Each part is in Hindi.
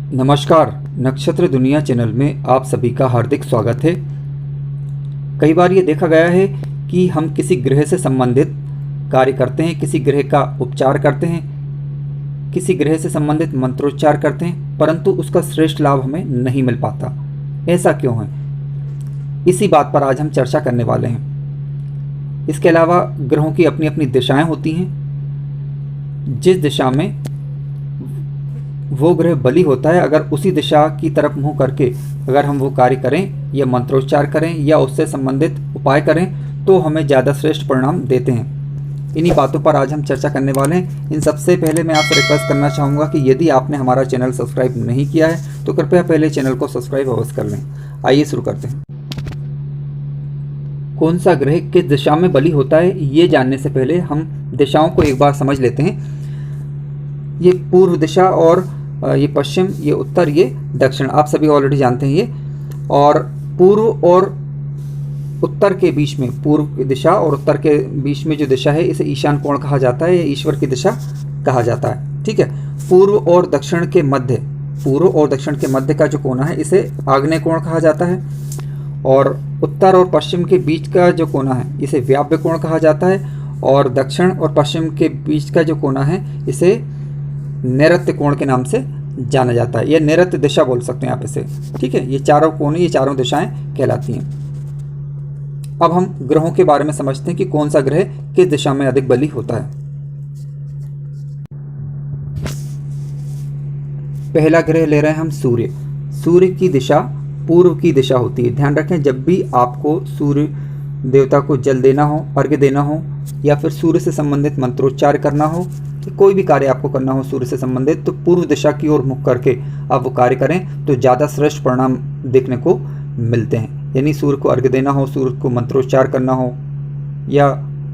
नमस्कार। नक्षत्र दुनिया चैनल में आप सभी का हार्दिक स्वागत है। कई बार ये देखा गया है कि हम किसी ग्रह से संबंधित कार्य करते हैं, किसी ग्रह का उपचार करते हैं, किसी ग्रह से संबंधित मंत्रोच्चार करते हैं, परंतु उसका श्रेष्ठ लाभ हमें नहीं मिल पाता। ऐसा क्यों है? इसी बात पर आज हम चर्चा करने वाले हैं। इसके अलावा ग्रहों की अपनी अपनी दिशाएं होती हैं। जिस दिशा में वो ग्रह बली होता है, अगर उसी दिशा की तरफ मुंह करके अगर हम वो कार्य करें या मंत्रोच्चार करें या उससे संबंधित उपाय करें तो हमें ज़्यादा श्रेष्ठ परिणाम देते हैं। इन्हीं बातों पर आज हम चर्चा करने वाले हैं। इन सबसे पहले मैं आपसे रिक्वेस्ट करना चाहूँगा कि यदि आपने हमारा चैनल सब्सक्राइब नहीं किया है तो कृपया पहले चैनल को सब्सक्राइब अवश्य कर लें। आइए शुरू करते हैं। कौन सा ग्रह किस दिशा में बली होता है ये जानने से पहले हम दिशाओं को एक बार समझ लेते हैं। ये पूर्व दिशा और ये पश्चिम, ये उत्तर, ये दक्षिण, आप सभी ऑलरेडी जानते हैं ये। और पूर्व और उत्तर के बीच में, पूर्व की दिशा और उत्तर के बीच में जो दिशा है इसे ईशान कोण कहा जाता है या ईश्वर की दिशा कहा जाता है। ठीक है। पूर्व और दक्षिण के मध्य, पूर्व और दक्षिण के मध्य का जो कोना है इसे आग्नेय कोण कहा जाता है। और उत्तर और पश्चिम के बीच का जो कोना है इसे व्याप्य कोण कहा जाता है। और दक्षिण और पश्चिम के बीच का जो कोना है इसे नैऋत्य कोण के नाम से जाना जाता है, या नैऋत्य दिशा बोल सकते हैं आप इसे। ठीक है। ये चारों कोने, ये चारों दिशाएं कहलाती हैं। अब हम ग्रहों के बारे में समझते हैं कि कौन सा ग्रह किस दिशा में अधिक बली होता है। पहला ग्रह ले रहे हैं हम सूर्य। सूर्य की दिशा पूर्व की दिशा होती है। ध्यान रखें, जब भी आपको सूर्य देवता को जल देना हो, अर्घ्य देना हो, या फिर सूर्य से संबंधित मंत्रोच्चार करना हो, कोई भी कार्य आपको करना हो सूर्य से संबंधित, तो पूर्व दिशा की ओर मुख करके आप वो कार्य करें तो ज़्यादा श्रेष्ठ परिणाम देखने को मिलते हैं। यानी सूर्य को अर्घ्य देना हो, सूर्य को मंत्रोच्चार करना हो या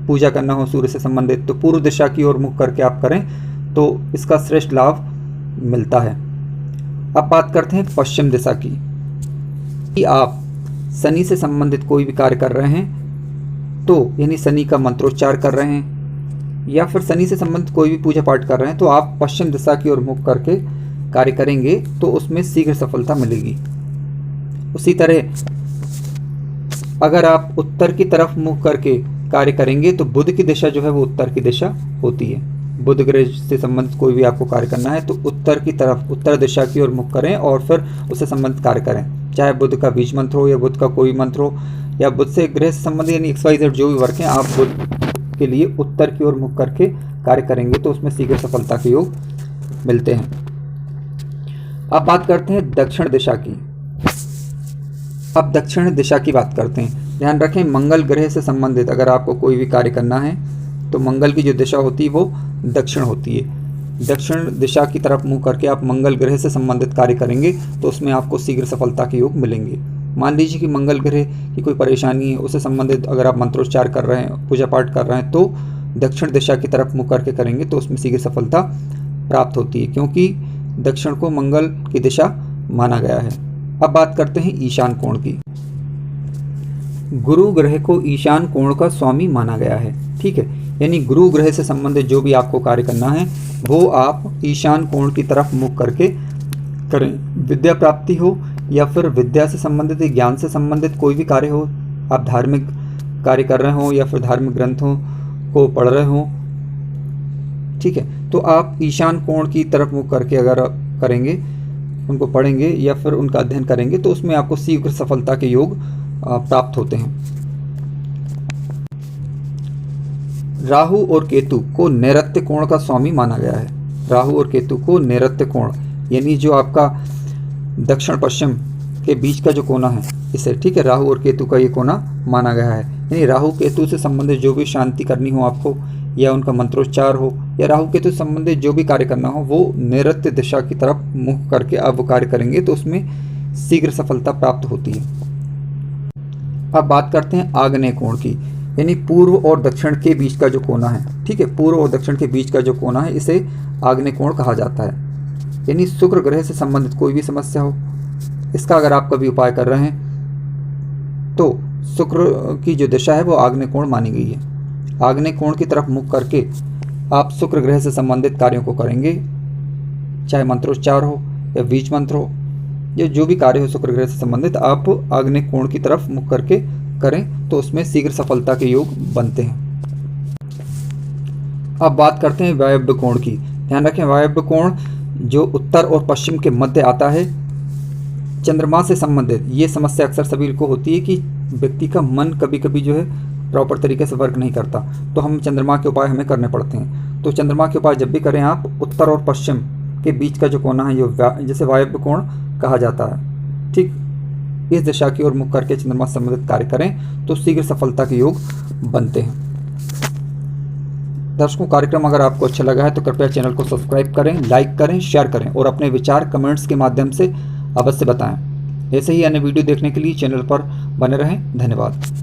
पूजा करना हो सूर्य से संबंधित, तो पूर्व दिशा की ओर मुख करके आप करें तो इसका श्रेष्ठ लाभ मिलता है। अब बात करते हैं पश्चिम दिशा की। कि आप शनि से संबंधित कोई भी कार्य कर रहे हैं तो यानी शनि का मंत्रोच्चार कर रहे हैं या फिर शनि से संबंधित कोई भी पूजा पाठ कर रहे हैं तो आप पश्चिम दिशा की ओर मुख करके कार्य करेंगे तो उसमें शीघ्र सफलता मिलेगी। उसी तरह अगर आप उत्तर की तरफ मुख करके कार्य करेंगे तो बुध की दिशा जो है वो उत्तर की दिशा होती है। बुध ग्रह से संबंधित कोई भी आपको कार्य करना है तो उत्तर की तरफ, उत्तर दिशा की ओर मुख करें और फिर उससे संबंधित कार्य करें। चाहे बुध का बीज मंत्र हो या बुध का कोई मंत्र हो या बुध से ग्रह से संबंधित यानी XYZ जो भी वर्क हैं, आप बुध के लिए उत्तर की ओर मुख करके कार्य करेंगे तो उसमें शीघ्र सफलता के योग मिलते हैं। अब बात करते हैं दक्षिण दिशा की। अब दक्षिण दिशा की बात करते हैं। ध्यान रखें, मंगल ग्रह से संबंधित अगर आपको कोई भी कार्य करना है तो मंगल की जो दिशा होती है वो दक्षिण होती है। दक्षिण दिशा की तरफ मुंह करके आप मंगल ग्रह से संबंधित कार्य करेंगे तो उसमें आपको शीघ्र सफलता के योग मिलेंगे। मान लीजिए कि मंगल ग्रह की कोई परेशानी है, उससे संबंधित अगर आप मंत्रोच्चार कर रहे हैं, पूजा पाठ कर रहे हैं तो दक्षिण दिशा की तरफ मुँह करके करेंगे तो उसमें शीघ्र सफलता प्राप्त होती है, क्योंकि दक्षिण को मंगल की दिशा माना गया है। अब बात करते हैं ईशान कोण की। गुरु ग्रह को ईशान कोण का स्वामी माना गया है। ठीक है। यानी गुरु ग्रह से संबंधित जो भी आपको कार्य करना है वो आप ईशान कोण की तरफ मुख करके करें। विद्या प्राप्ति हो या फिर विद्या से संबंधित, ज्ञान से संबंधित कोई भी कार्य हो, आप धार्मिक कार्य कर रहे हो या फिर धार्मिक ग्रंथों को पढ़ रहे हो, ठीक है, तो आप ईशान कोण की तरफ मुख करके अगर करेंगे, उनको पढ़ेंगे या फिर उनका अध्ययन करेंगे तो उसमें आपको शीघ्र सफलता के योग प्राप्त होते हैं। राहु और केतु को नैऋत्य कोण का स्वामी माना गया है। राहु और केतु को नैऋत्य कोण यानी जो आपका दक्षिण पश्चिम के बीच का जो कोना है इसे, ठीक है, राहु और केतु का ये कोना माना गया है। यानी राहु केतु से संबंधित जो भी शांति करनी हो आपको या उनका मंत्रोच्चार हो या राहु केतु से संबंधित जो भी कार्य करना हो वो नैऋत्य दिशा की तरफ मुख करके आप वो कार्य करेंगे तो उसमें शीघ्र सफलता प्राप्त होती है। अब बात करते हैं आग्नेय कोण की। यानी पूर्व और दक्षिण के बीच का जो कोना है, ठीक है, पूर्व और दक्षिण के बीच का जो कोना है इसे आग्नेय कोण कहा जाता है। यानी शुक्र ग्रह से संबंधित कोई भी समस्या हो, इसका अगर आप कभी उपाय कर रहे हैं तो शुक्र की जो दिशा है वो आग्नेय कोण मानी गई है। आग्नेय कोण की तरफ मुख करके आप शुक्र ग्रह से संबंधित कार्यों को करेंगे, चाहे मंत्रोच्चार हो या बीज मंत्र हो या जो भी कार्य हो शुक्र ग्रह से संबंधित, आप आग्नेय कोण की तरफ मुख करके करें तो उसमें शीघ्र सफलता के योग बनते हैं। अब बात करते हैं वायव्य कोण की। ध्यान रखें, वायव्य कोण जो उत्तर और पश्चिम के मध्य आता है, चंद्रमा से संबंधित ये समस्या अक्सर सभी को होती है कि व्यक्ति का मन कभी कभी जो है प्रॉपर तरीके से वर्क नहीं करता, तो हम चंद्रमा के उपाय हमें करने पड़ते हैं। तो चंद्रमा के उपाय जब भी करें आप, उत्तर और पश्चिम के बीच का जो कोना है ये जैसे वायव्य कोण कहा जाता है, ठीक इस दिशा की ओर मुख करके चंद्रमा से संबंधित कार्य करें तो शीघ्र सफलता के योग बनते हैं। दर्शकों, कार्यक्रम अगर आपको अच्छा लगा है तो कृपया चैनल को सब्सक्राइब करें, लाइक करें, शेयर करें और अपने विचार कमेंट्स के माध्यम से अवश्य बताएं। ऐसे ही अन्य वीडियो देखने के लिए चैनल पर बने रहें। धन्यवाद।